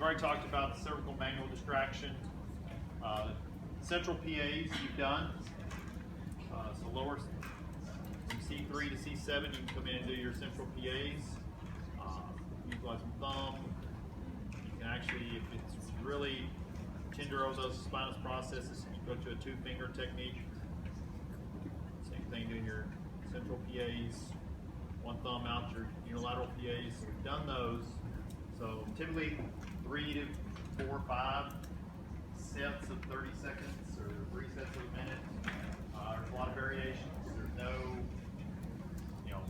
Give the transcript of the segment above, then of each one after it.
already talked about the cervical manual distraction. Central PAs you've done. So lower from C3 to C7, you can come in and do your central PAs. Utilize some thumb. You can actually, if it's really tender over those spinous processes, you go to a two-finger technique. Same thing doing your central PAs. One thumb out your unilateral PAs. So we've done those. So typically 3 to 4 or 5 sets of 30 seconds or 3 sets of a minute. There's a lot of variations. There's no,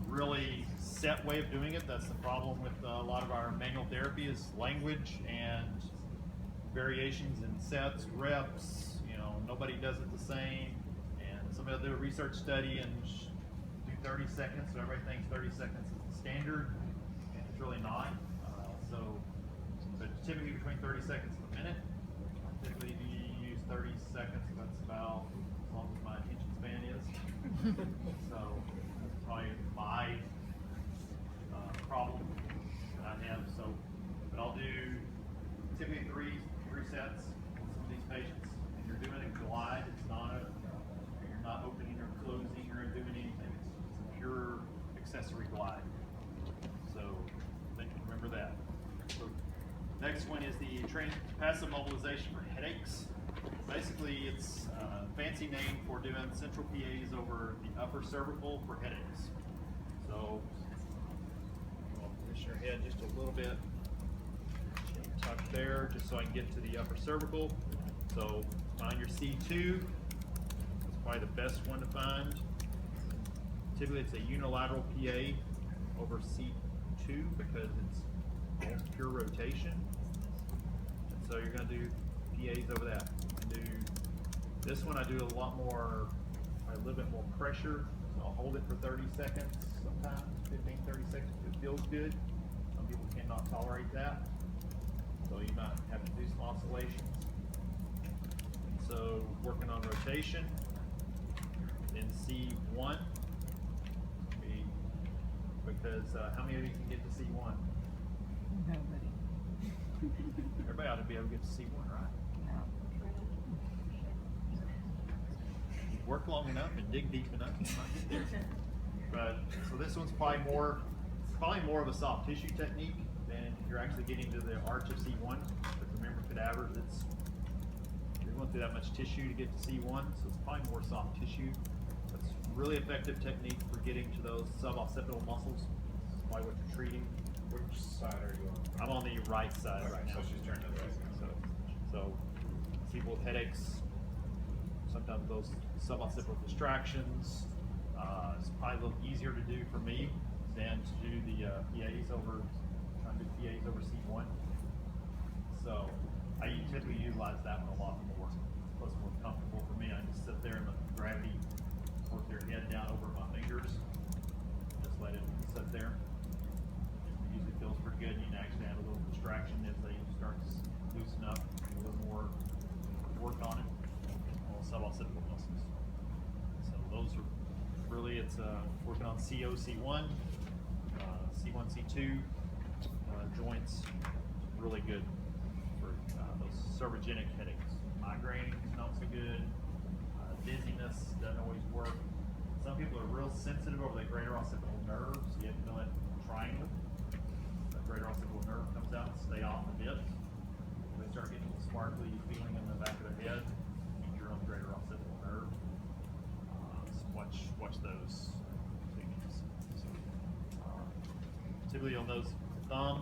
really set way of doing it. That's the problem with a lot of our manual therapy is language and variations in sets, reps. Nobody does it the same. And somebody will do a research study and do 30 seconds, so everybody thinks 30 seconds is the standard, and it's really not. But typically between 30 seconds and a minute. Typically you use 30 seconds, that's about as long as my attention span is. So that's probably my problem that I have. But I'll do typically three sets with some of these patients. And you're doing a glide, you're not opening or closing or doing anything. It's a pure accessory glide. So remember that. So next one is the passive mobilization for headaches. Basically, it's a fancy name for doing central PAs over the upper cervical for headaches. So, I'll position your head just a little bit, tuck there, just so I can get to the upper cervical. So, find your C2. That's probably the best one to find. Typically, it's a unilateral PA over C2 because it's pure rotation. And so you're going to do PAs over that. This one I do a lot more, a little bit more pressure. So I'll hold it for 30 seconds, sometimes 15, 30 seconds if it feels good. Some people cannot tolerate that. So you might have to do some oscillations. So working on rotation. Then C1. Because how many of you can get to C1? Nobody. Everybody ought to be able to get to C1, right? Work long enough and dig deep enough, you might get there. But so this one's probably more of a soft tissue technique than you're actually getting to the arch of C1. But remember, cadavers, you're going through that much tissue to get to C1, so it's probably more soft tissue. But it's really effective technique for getting to those suboccipital muscles. That's probably what you're treating. Which side are you on? I'm on the right side right now. So she's turned to the right side. So people with headaches, sometimes those suboccipital distractions, it's probably a little easier to do for me than to do the PAs over, trying to do PAs over C1. So I typically utilize that one a lot more. It's more comfortable for me. I just sit there and let the gravity work their head down over my fingers. Just let it sit there. It usually feels pretty good. You can actually have a little distraction as they start to loosen up, a little more work on it. Suboccipital muscles. So those are really, it's working on CO, C1, C1, C2 joints. Really good for those cervigenic headaches. Migraine is not so good. Dizziness doesn't always work. Some people are real sensitive over the greater occipital nerve, so you have to feel that triangle. The greater occipital nerve comes out, stay off a bit. They start getting a little sparkly feeling in the back of the head. On the greater occipital nerve. Watch those things. So, typically on those thumbs.